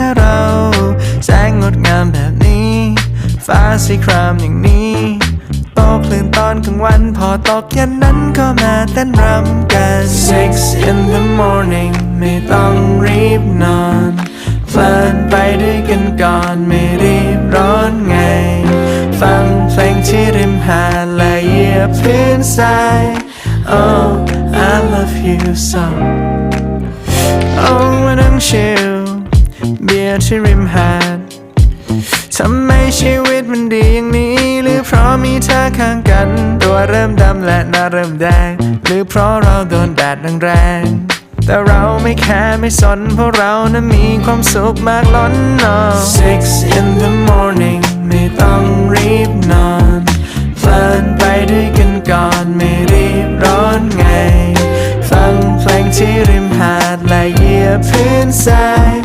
ค่เราแสงงดงามแบบนี้ฟ้าสีครามอย่างนี้โตคลื่นตอนกลางวันพอตกเย็นนั้นก็มาเต้นรำกัน 6 in the morning ไม่ต้องรีบนอนเพลินไปด้วยกันก่อนไม่รีบร้อนไงฟังเพลงที่ริมหาดและเหยียบพื้นทราย Oh I love you so Oh มานั่งชิลเบียร์ที่ริมหาดทำไมชีวิตมันดีอย่างนี้หรือเพราะมีเธอข้างกันตัวเริ่มดำและหน้าเริ่มแดงหรือเพราะเราโดนแดดแรงๆแต่เราไม่แคร์ไม่สนเพราะเรานั้นมีความสุขมากล้น6 in the morning ไม่ต้องรีบนอนเพลินไปด้วยกันก่อนไม่รีบร้อนไงฟังเพลงที่ริมหาดและเหยียบพื้นทราย